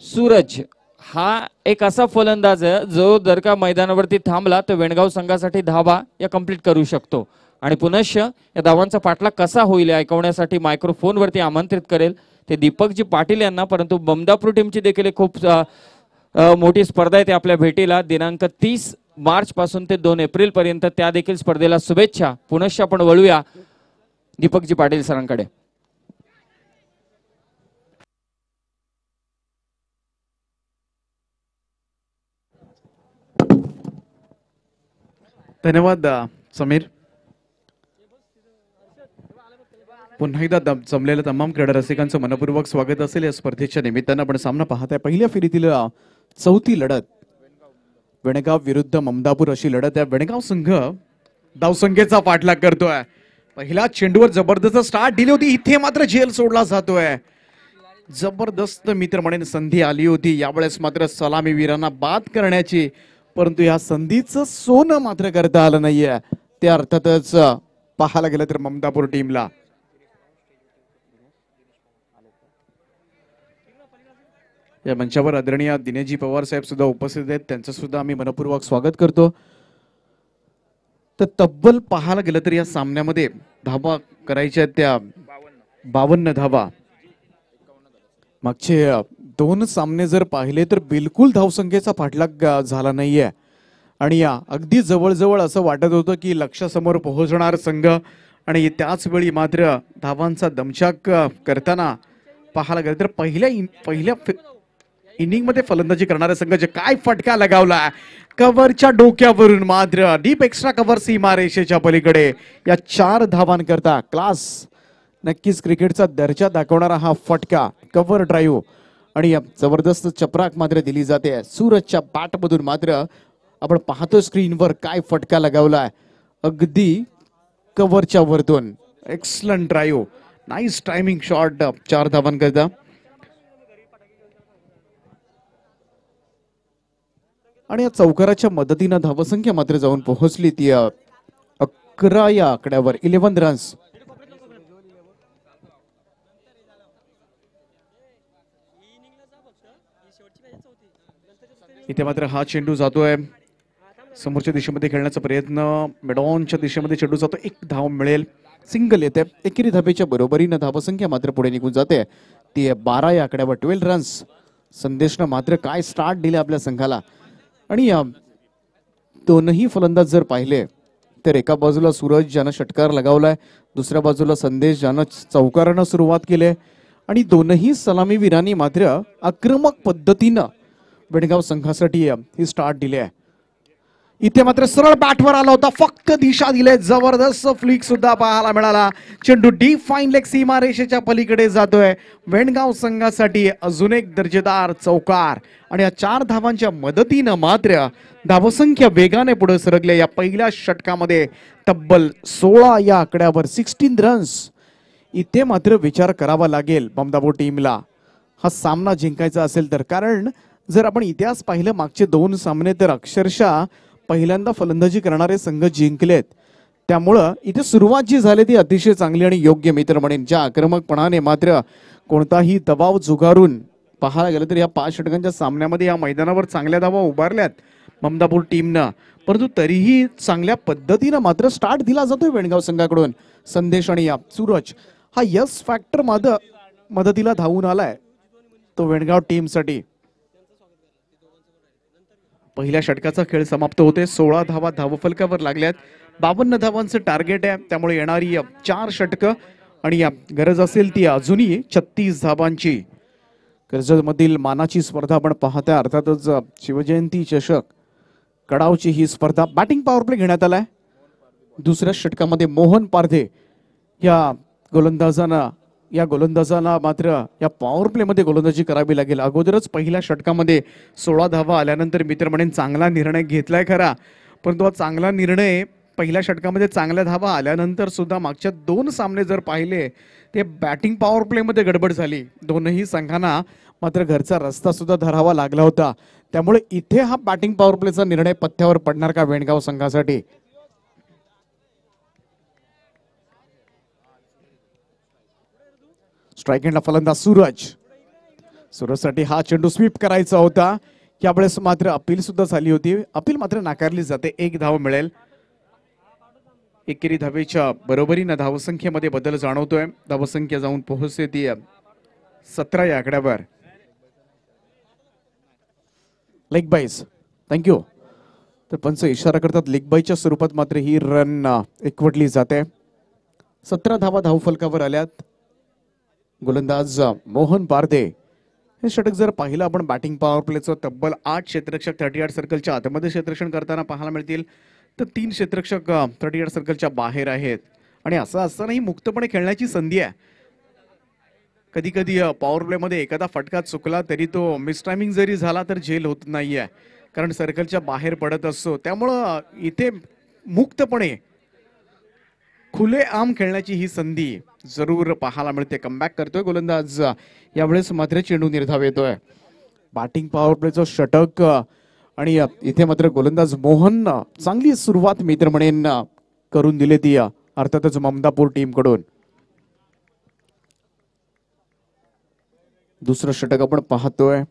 सूरज हा एक असा फलंदाज आहे जो जर का मैदानावरती थांबला तर वेणगाव संघासाठी धावा या कंप्लीट करू शकतो आणि पुनश्च या धावांचा पाठलाग कसा होईल ऐकवण्यासाठी मायक्रोफोन वरती आमंत्रित करेल ते दीपकजी पाटील यांना। परंतु बमदापूर टीमची देखील खूप मोठी स्पर्धा आहे आपल्या भेटीला दिनांक 30 मार्च पासून ते 2 एप्रिल पर्यंत त्या देखील स्पर्धेला शुभेच्छा। पुनश्च आपण वळूया दीपकजी पाटील सरांकडे। धन्यवाद समीर। पुन्हा एकदा जमलेल्या तमाम क्रीडा रसिकांचं मनपूर्वक स्वागत असेल या स्पर्धेच्या निमित्तानं। आपण सामना पाहताय पहिल्या फेरीतील चौथी लढत वेणगाव विरुद्ध ममदापूर अशी लढत आहे। वेणगाव संघ धावसंख्येचा पाठलाग करतोय। पहिला चेंडूवर जबरदस्त स्टार्ट दिली होती, इथे मात्र झेल सोडला जातोय। जबरदस्त मित्र म्हणून संधी आली होती यावेळेस मात्र सलामीवीरांना बाद करण्याची, परंतु या संधीचं सोनं मात्र करता आलं नाहीये। ते अर्थातच पाहायला गेलं तर ममदापूर टीमला या मंचावर आदरणीय दिनेशजी पवार साहेब सुद्धा उपस्थित आहेत, त्यांचं सुद्धा आम्ही मनपूर्वक स्वागत करतो। तर तब्बल पाहायला गेलं तर या सामन्यामध्ये धावा करायच्या त्या 52 धावा। मागचे 2 सामने जर पाहिले तर बिलकुल धावसंख्येचा पाठलाग झाला नाहीये आणि या अगदी जवळजवळ असं वाटत होतं की लक्ष्यासमोर पोहोचणार संघ आणि त्याच वेळी मात्र धावांचा दमछाक करताना पाहायला गेलं तर पहिल्या इनिंग मध्ये फलंदाजी करणारा संघ जे काय फटका लगावला कव्हरच्या डोक्यावरून मात्र डीप एक्स्ट्रा कव्हर सीमारेषेच्या पलीकडे या 4 धावांकरता क्लास नक्कीच क्रिकेटचा दर्जा दाखवणारा हा फटका कव्हर ड्राईव्ह आणि या जबरदस्त चपराक मात्र दिली जाते। सूरजच्या बॅटमधून मात्र आपण पाहतो स्क्रीनवर काय फटका लगावलाय अगदी कव्हरच्या वरतून। Excellent drive, nice timing shot 4 धावांकरता आणि या चौकाराच्या मदतीने धावसंख्या मात्र जाऊन पोहोचली ती 11 या आकड्यावर 11 रन्स। इथे मात्र हा चेंडू जातोय समोरच्या दिशेमध्ये खेळण्याचा प्रयत्न, मिडॉनच्या दिशेमध्ये चेंडू जातो, 1 धाव मिळेल, सिंगल येते। एकेरी धाबेच्या बरोबरीने धावसंख्या मात्र पुढे निघून जाते ती 12 या आकड्यावर 12 रन्स। संदेशनं मात्र काय स्टार्ट दिले आपल्या संघाला आणि या दोनही फलंदाज जर पाहिले तर एका बाजूला सूरज ज्यानं षटकार लगावलाय, दुसऱ्या बाजूला संदेश ज्यानं चौकारानं सुरुवात केली आणि दोनही सलामीवीरांनी मात्र आक्रमक पद्धतीनं वेणगाव संघासाठी ही स्टार्ट दिली आहे। इथे मात्र सरळ बॅटवर आला होता, फक्त दिशा दिले, जबरदस्त फ्लिक सुद्धा पाहायला मिळाला। चेंडू डीप फाईन लेग सीमारेषेच्या पलीकडे जातोय। वेणगाव संघासाठी अजून एक दर्जेदार चौकार आणि या 4 धावांच्या मदतीनं मात्र धावसंख्या वेगाने पुढे सरकले। या पहिल्या षटकामध्ये तब्बल 16 या आकड्यावर 16 रन्स। इथे मात्र विचार करावा लागेल ममदापूर टीमला हा सामना जिंकायचा असेल तर, कारण जर आपण इतिहास पाहिलं मागचे 2 सामने तर अक्षरशः पहिल्यांदा फलंदाजी करणारे संघ जिंकलेत। त्यामुळं इथे सुरुवात जी झाली ती अतिशय चांगली आणि योग्य मित्र म्हणेन, ज्या आक्रमकपणाने मात्र कोणताही दबाव झुगारून पाहायला गेलं तर या 5 षटकांच्या सामन्यामध्ये या मैदानावर चांगल्या धावा उभारल्यात ममदापूर टीमनं, परंतु तरीही चांगल्या पद्धतीनं मात्र स्टार्ट दिला जातोय वेणगाव संघाकडून। संदेश आणि या सूरज हा यस फॅक्टर मदतीला धावून आलाय तो वेणगाव टीमसाठी। पहिल्या षटकाचा खेळ समाप्त होते, 16 धावा धावफलकावर लागल्यात, 52 धावांचं टार्गेट आहे, त्यामुळे येणारी 4 षटकं आणि या गरज असेल ती अजूनही 36 धावांची। कर्जतमधील मानाची स्पर्धा आपण पाहताय, अर्थातच शिवजयंती चषक कडावची ही स्पर्धा। बॅटिंग पॉवर प्ले घेण्यात आलाय। दुसऱ्या षटकामध्ये मोहन पारधे या गोलंदाजांना मात्र या पॉवर प्ले मध्ये गोलंदाजी करावी लागेल। अगोदरच पहिल्या षटकामध्ये 16 धावा आल्यानंतर मित्र म्हणेन चांगला निर्णय घेतलाय खरा, परंतु हा चांगला निर्णय पहिल्या षटकामध्ये चांगल्या धावा आल्यानंतर सुद्धा मागच्या 2 सामने जर पाहिले ते बॅटिंग पॉवर प्ले मध्ये गडबड झाली. दोनही संघांना मात्र घरचा रस्ता सुद्धा धरावा लागला होता. त्यामुळे इथे हा बॅटिंग पॉवर प्लेचा निर्णय पथ्यावर पडणार का वेणगाव संघासाठी? स्ट्राइक एंडला फलंदाज सूरजसाठी हा चेंडू स्वीप करायचा होता. यावेळेस मात्र अपील सुद्धा झाली होती. अपील मात्र नाकारली जाते. 1 धाव मिळेल. एकेरी धावेच्या बरोबरीने धावसंख्येमध्ये बदल जाणवतोय. धावसंख्या जाऊन पोहोचते ती 17 या आकड्यावर. Leg बाईज thank you. तर पंच इशारा करतात लेग बाईच्या स्वरूपात मात्र ही रन एकवटली जाते. 17 धावा धावफलकावर आल्यात. गोलंदाज मोहन पारदे. हे षटक जर पाहिलं आपण बॅटिंग पॉवर प्लेचं तब्बल 8 क्षेत्ररक्षक 38 सर्कलच्या आतमध्ये क्षेत्ररक्षण करताना पाहायला मिळतील. तर 3 क्षेत्ररक्षक 38 सर्कलच्या बाहेर आहेत. आणि असं असतानाही मुक्तपणे खेळण्याची संधी आहे. कधी कधी पॉवर प्ले मध्ये एखादा फटका चुकला तरी तो मिस टायमिंग जरी झाला तर झेल होत नाहीये, कारण सर्कलच्या बाहेर पडत असतो. त्यामुळं इथे मुक्तपणे खुलेआम खेळण्याची ही संधी जरूर पाहायला मिळते. कमबॅक करतोय गोलंदाज. यावेळेस मात्र चेंडू निर्धाव येतोय. बॅटिंग पॉवर प्लेचं षटक आणि इथे मात्र गोलंदाज मोहन चांगली सुरुवात मी तर म्हणेन करून दिली ती अर्थातच ममदापूर टीम कडून. दुसरं षटक आपण पाहतोय.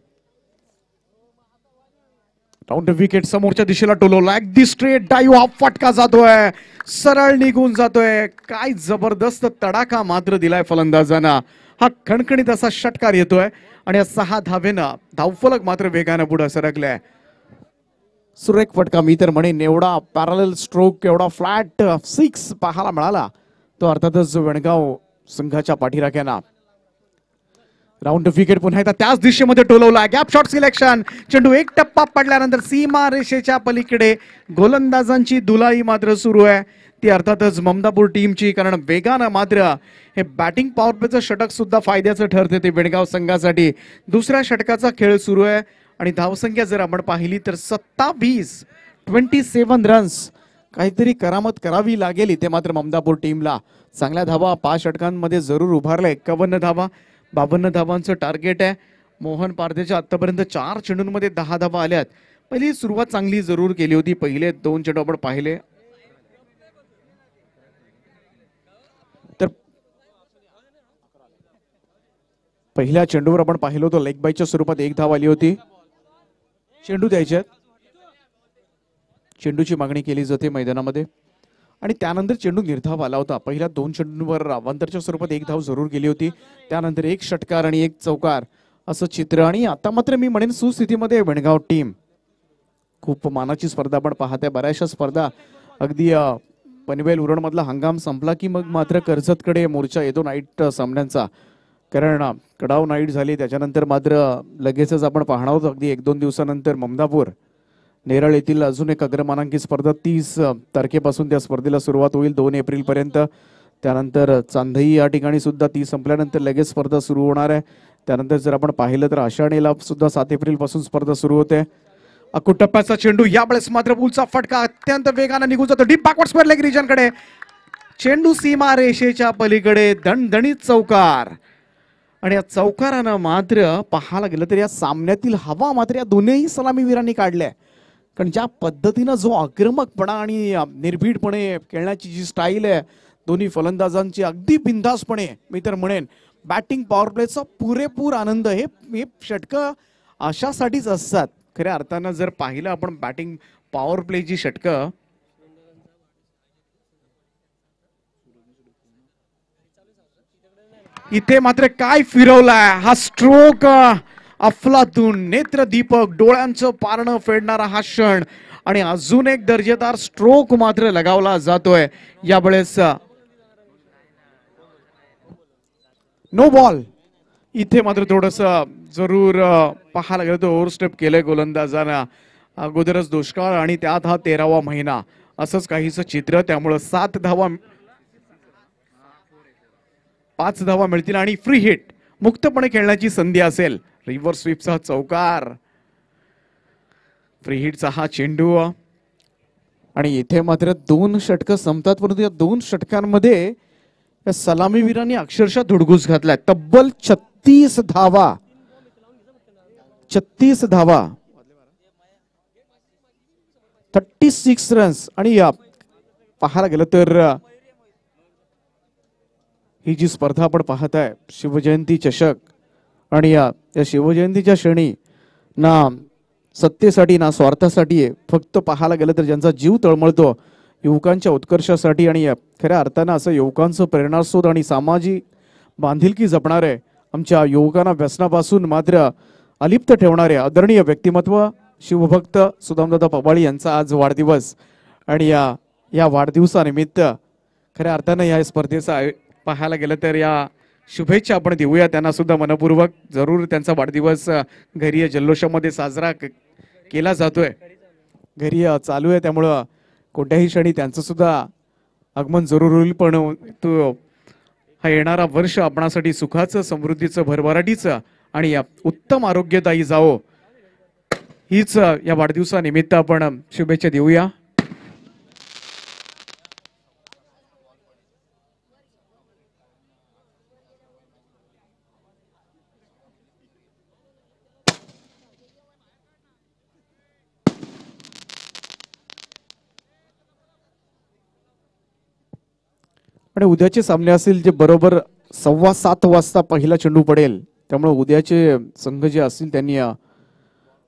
राऊंड विकेट समोरच्या दिशेला टोलवला. अगदी स्ट्रेट डाईव्ह हा फटका जातोय, सरळ निघून जातोय. काय जबरदस्त तडाखा मात्र दिलाय फलंदाजांना. हा खणखणीत असा षटकार येतोय आणि 6 धावेनं धावफलक मात्र वेगानं पुढे सरकलाय. सुरेख फटका मी तर म्हणेन. एवढा पॅरलल स्ट्रोक, एवढा फ्लॅट 6 पाहायला मिळाला तो अर्थातच वेणगाव संघाच्या पाठीराख्यांना. राऊंड विकेट पुन्हा एकदा त्याच दिशेमध्ये टोलवला. Gap shot selection. चेंडू एक टप्पा पडल्यानंतर सीमा रेषेच्या पलीकडे गोलंदाजांची धुलाई मात्र सुरू आहे. ती अर्थातच ममदापूर टीमची, कारण वेगानं मात्र हे बॅटिंग पॉवर प्लेचं षटक सुद्धा फायद्याचं ठरते ते वेणगाव संघासाठी. दुसऱ्या षटकाचा खेळ सुरू आहे आणि धावसंख्या जर आपण पाहिली तर 27 रन्स. काहीतरी करामत करावी लागेल इथे मात्र ममदापूर टीमला. चांगल्या धावा 5 षटकांमध्ये जरूर उभारल्या. 51 धावा, 52 धावांचं टार्गेट आहे. मोहन पारदेच्या आतापर्यंत 4 चेंडूंमध्ये 10 धावा आल्यात. पहिली सुरुवात चांगली जरूर केली होती. पहिले 2 चेंडू आपण पाहिले तर पहिल्या चेंडूवर आपण पाहिलो होतो लेग बाईच्या स्वरूपात 1 धाव आली होती. चेंडू द्यायच्यात. चेंडूची मागणी केली जाते मैदानामध्ये आणि त्यानंतर चेंडू निर्धाव आला होता. पहिल्या 2 चेंडूंवर अवांतरच्या स्वरूपात 1 धाव जरूर गेली होती. त्यानंतर 1 षटकार आणि 1 चौकार असं चित्र. आणि आता मात्र मी म्हणेन सुस्थितीमध्ये वेणगाव टीम. खूप मानाची स्पर्धा आपण पाहताय. बऱ्याचशा स्पर्धा अगदी पनवेल उरण मधला हंगाम संपला की मग मात्र कर्जतकडे मोर्चा येतो नाईट सामन्यांचा, कारण कडाव नाईट झाली. त्याच्यानंतर मात्र लगेचच आपण पाहणार आहोत अगदी 1-2 दिवसानंतर ममदापूर नेरळ येथील अजून एक अग्रमानांकित स्पर्धा 30 तारखेपासून त्या स्पर्धेला सुरुवात होईल 2 एप्रिल पर्यंत. त्यानंतर चांदई या ठिकाणी सुद्धा ती संपल्यानंतर लगेच स्पर्धा सुरू होणार आहे. त्यानंतर जर आपण पाहिलं तर आषाढीला सुद्धा 7 एप्रिल पासून स्पर्धा सुरू होते. अकुटप्प्याचा चेंडू. यावेळेस मात्र बुलचा फटका अत्यंत वेगाने निघून जातो deep backward square leg region कडे. चेंडू सीमा रेषेच्या पलीकडे दणदणीत चौकार. आणि या चौकारानं मात्र पाहायला गेलं तर या सामन्यातील हवा मात्र या दोन्ही सलामीवीरांनी काढल्या. कारण ज्या पद्धतीनं जो आक्रमकपणा आणि निर्भीडपणे खेळण्याची जी स्टाईल आहे दोन्ही फलंदाजांची, अगदी बिनधास्तपणे मी तर म्हणेन बॅटिंग पॉवर प्लेचा पुरेपूर आनंद. हे षटकं अशासाठीच असतात. खऱ्या अर्थानं जर पाहिलं आपण बॅटिंग पॉवर प्लेची षटकं, इथे मात्र काय फिरवलाय हा स्ट्रोक. अफलातून नेत्रदीपक, डोळ्यांचं पारणं फेडणारा हा क्षण आणि अजून एक दर्जेदार स्ट्रोक मात्र लगावला जातोय. यावेळेस नो बॉल. इथे मात्र थोडस जरूर पाहायला गेलं तर ओव्हरस्टेप केलंय गोलंदाजांना. अगोदरच दुष्काळ आणि त्यात हा 13वा महिना असंच काहीच चित्र. त्यामुळं 5 धावा मिळतील आणि फ्री हिट मुक्तपणे खेळण्याची संधी असेल. रिव्हर्स स्वीपचा चौकार, फ्री हिटचा हा चेंडू. आणि इथे मात्र 2 षटकं संपतात, परंतु या 2 षटकांमध्ये या सलामीवीरांनी अक्षरशः धुडगूस घातलाय. तब्बल 36 धावा, 36 धावा, 36 रन्स. आणि पाहायला गेलं तर ही जी स्पर्धा आपण पाहताय शिवजयंती चषक, आणि या शिवजयंतीच्या क्षणी ना सत्तेसाठी ना स्वार्थासाठी आहे, फक्त पाहायला गेलं तर ज्यांचा जीव तळमळतो युवकांच्या उत्कर्षासाठी आणि खऱ्या अर्थानं असं युवकांचं प्रेरणास्रोत आणि सामाजिक बांधिलकी जपणारे, आमच्या युवकांना व्यसनापासून मात्र अलिप्त ठेवणारे आदरणीय व्यक्तिमत्व शिवभक्त सुदामदादा पवाळी यांचा आज वाढदिवस. आणि या वाढदिवसानिमित्त खऱ्या अर्थानं या स्पर्धेचा पाहायला गेलं तर या शुभेच्छा आपण देऊया त्यांना सुद्धा मनपूर्वक. जरूर त्यांचा वाढदिवस घरी जल्लोषामध्ये साजरा केला जातोय, घरी चालू आहे, त्यामुळं कोणत्याही क्षणी त्यांचं सुद्धा आगमन जरूर होईल. पण तो हा येणारा वर्ष आपणासाठी सुखाचं, समृद्धीचं, भरभराटीचं आणि उत्तम आरोग्यदायी जावो, हीच या वाढदिवसानिमित्त आपण शुभेच्छा देऊया. आणि उद्याचे सामने असतील जे बरोबर 7:15 वाजता पहिला चेंडू पडेल, त्यामुळे उद्याचे संघ जे असतील त्यांनी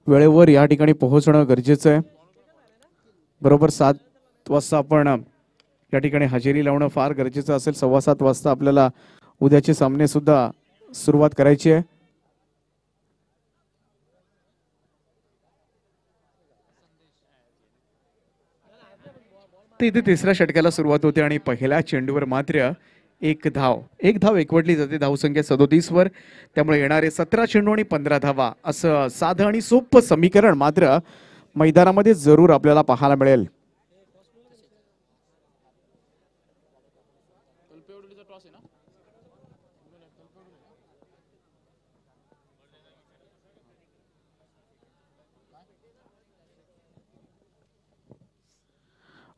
वेळेवर या ठिकाणी पोहोचणं गरजेचं आहे. बरोबर 7 वाजता आपण या ठिकाणी हजेरी लावणं फार गरजेचं असेल. 7:15 वाजता आपल्याला उद्याचे सामने सुद्धा सुरुवात करायची आहे. तर इथे तिसऱ्या षटकाला सुरुवात होते आणि पहिल्या चेंडूवर मात्र एक धाव एकवटली जाते. धावसंख्या 37 वर, त्यामुळे येणारे 17 चेंडू आणि 15 धावा असं साधं आणि सोपं समीकरण मात्र मैदानामध्ये जरूर आपल्याला पाहायला मिळेल.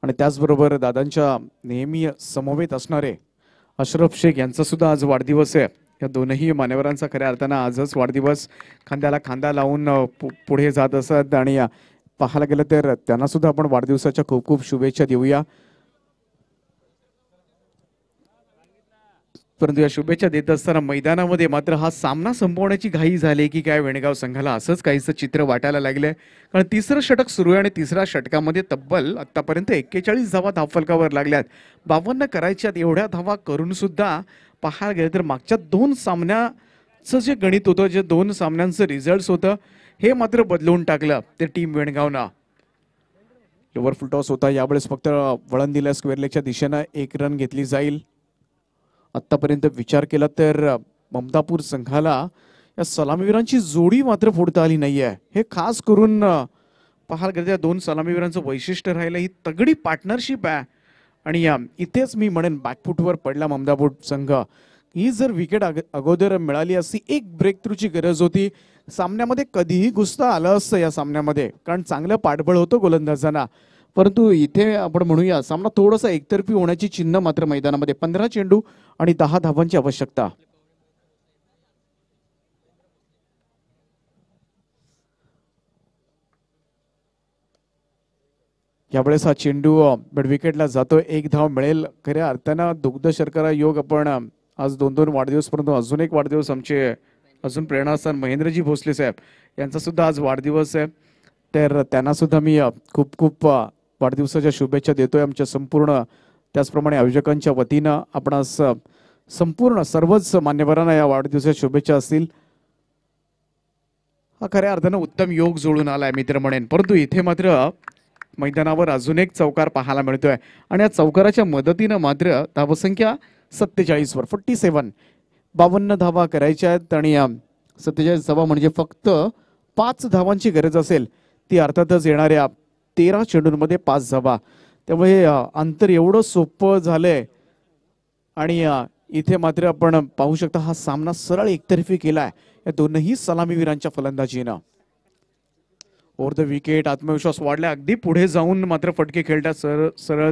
आणि त्याचबरोबर दादांच्या नेहमी समवेत असणारे अशरफ शेख यांचा सुद्धा आज वाढदिवस आहे. या दोनही मान्यवरांचा खऱ्या अर्थानं आजच वाढदिवस. खांद्याला खांदा लावून पुढे जात असत आणि पाहायला गेलं तर त्यांना सुद्धा आपण वाढदिवसाच्या खूप खूप शुभेच्छा देऊया. परंतु या शुभेच्छा देत असताना मैदानामध्ये मात्र हा सामना संपवण्याची घाई झाली की काय वेणगाव संघाला असंच काहीसं चित्र वाटायला लागलंय. कारण तिसरं षटक सुरू आहे आणि तिसऱ्या षटकामध्ये तब्बल आतापर्यंत 41 धावा धावफलकावर लागल्यात. 52 करायच्यात. एवढ्या धावा करून सुद्धा पाहायला गेलं तर मागच्या 2 सामन्याचं जे गणित होतं, जे 2 सामन्यांचं रिझल्ट होतं, हे मात्र बदलवून टाकलं ते टीम वेणगावना. लोवर फुल टॉस होता, यावेळेस फक्त वळण दिलं स्क्वेअर लेगच्या दिशेनं 1 रन घेतली जाईल. आतापर्यंत विचार केला तर ममदापूर संघाला या सलामीवीरांची जोडी मात्र फोडता आली नाहीये. हे खास करून पाहायला गेलं त्या 2 सलामीवीरांचं वैशिष्ट्य राहिलं, ही तगडी पार्टनरशिप आहे. आणि इथेच मी म्हणेन बॅकफुटवर पडला ममदापूर संघ. ही जर विकेट अगोदर मिळाली असती, एक ब्रेक थ्रूची गरज होती. सामन्यामध्ये कधीही घुसता आलं असतं या सामन्यामध्ये, कारण चांगलं पाठबळ होतं गोलंदाजांना. परंतु इथे आपण म्हणूया सामना थोडासा एकतर्फी होण्याची चिन्ह मात्र मैदानामध्ये. 15 चेंडू आणि 10 धावांची आवश्यकता. यावेळेस हा चेंडू मिडविकेटला जातो. 1 धाव मिळेल. खऱ्या अर्थानं दुग्ध शर्करा योग. आपण आज 2-2 वाढदिवस, परंतु अजून एक वाढदिवस आमचे अजून प्रेरणास्थान महेंद्रजी भोसले साहेब यांचा सुद्धा आज वाढदिवस आहे. तर त्यांना सुद्धा मी खूप खूप वाढदिवसाच्या शुभेच्छा देतोय आमच्या संपूर्ण, त्याचप्रमाणे आयोजकांच्या वतीनं. आपण संपूर्ण सर्वच मान्यवरांना या वाढदिवसाच्या शुभेच्छा असतील. हा खऱ्या अर्थानं उत्तम योग जुळून आलाय मित्र म्हणेन. परंतु इथे मात्र मैदानावर अजून एक चौकार पाहायला मिळतोय आणि या चौकाराच्या मदतीनं मात्र धावसंख्या 47 वर 47 52 धावा करायच्या आहेत. आणि 47 धावा म्हणजे फक्त 5 धावांची गरज असेल, ती अर्थातच येणाऱ्या 13 चेंडूंमध्ये 5 धावा. त्यामुळे अंतर एवढं सोपं झालंय. आणि इथे मात्र आपण पाहू शकता हा सामना सरळ एकतर्फी केलाय या दोनही सलामीवीरांच्या फलंदाजीनं. ओव्हर द विकेट, आत्मविश्वास वाढला, अगदी पुढे जाऊन मात्र फटके खेळतात सरळ.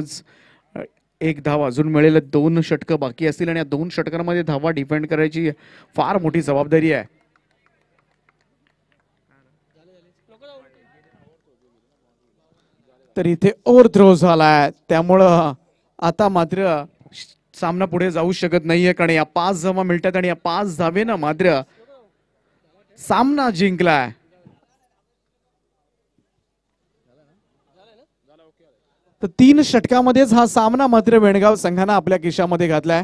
एक धाव अजून मिळेल, 2 षटकं बाकी असतील आणि या 2 षटकांमध्ये धावा डिफेंड करायची फार मोठी जबाबदारी आहे. तर इथे ओव्हर थ्रो झालाय, त्यामुळं आता मात्र सामना पुढे जाऊ शकत नाहीये, कारण या 5 धावा मिळतात आणि या 5 धावेनं मात्र सामना जिंकलाय. तर 3 षटकामध्येच हा सामना मात्र वेणगाव संघानं आपल्या खिशामध्ये घातलाय.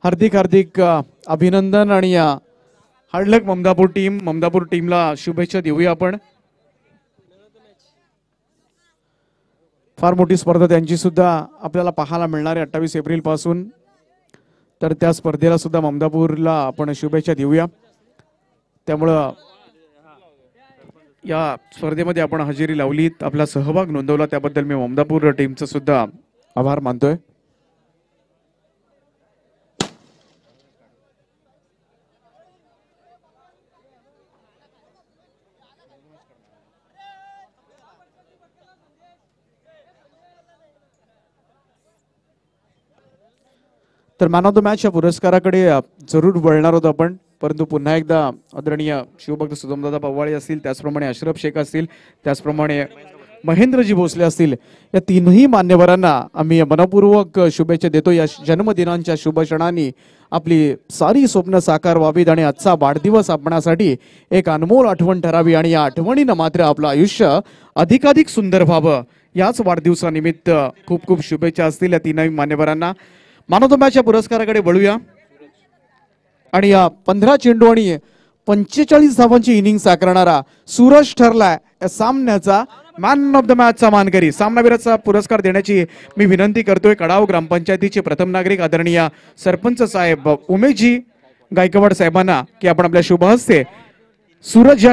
हार्दिक हार्दिक अभिनंदन आणि हडलक ममदापूर टीमला शुभेच्छा देऊया आपण. फार मोठी स्पर्धा त्यांची सुद्धा आपल्याला पाहायला मिळणार आहे 28 एप्रिल पासून. तर त्या स्पर्धेला सुद्धा ममदापूरला आपण शुभेच्छा देऊया. त्यामुळं या स्पर्धेमध्ये आपण हजेरी लावली, आपला सहभाग नोंदवला, त्याबद्दल मी ममदापूर टीमचा सुद्धा आभार मानतोय. तर मॅन ऑफ द मॅच या पुरस्काराकडे जरूर वळणार होतो आपण, परंतु पुन्हा एकदा आदरणीय शिवभक्त सुदामदादा पवाळे असतील, त्याचप्रमाणे अशरफ शेख असतील, त्याचप्रमाणे महेंद्रजी भोसले असतील, या 3ही मान्यवरांना आम्ही मनपूर्वक शुभेच्छा देतो. या जन्मदिनांच्या शुभ क्षणांनी आपली सारी स्वप्न साकार व्हावीत आणि आजचा वाढदिवस आपणासाठी एक अनमोल आठवण ठरावी आणि या आठवणीनं मात्र आपलं आयुष्य अधिकाधिक सुंदर व्हावं. याच वाढदिवसानिमित्त खूप खूप शुभेच्छा असतील या 3ही मान्यवरांना. मॅन ऑफ द मॅच या पुरस्काराकडे वळूया आणि या 15 चेंडू आणि 45 धावांची इनिंग साकारणारा सूरज ठरलाय या सामन्याचा मॅन ऑफ द मॅचचा मानकरी. सामनावीराचा पुरस्कार देण्याची मी विनंती करतोय कडाव ग्रामपंचायतीचे प्रथम नागरिक आदरणीय सरपंच साहेब उमेशजी गायकवाड साहेबांना की आपण आपल्या शुभ हस्ते सूरज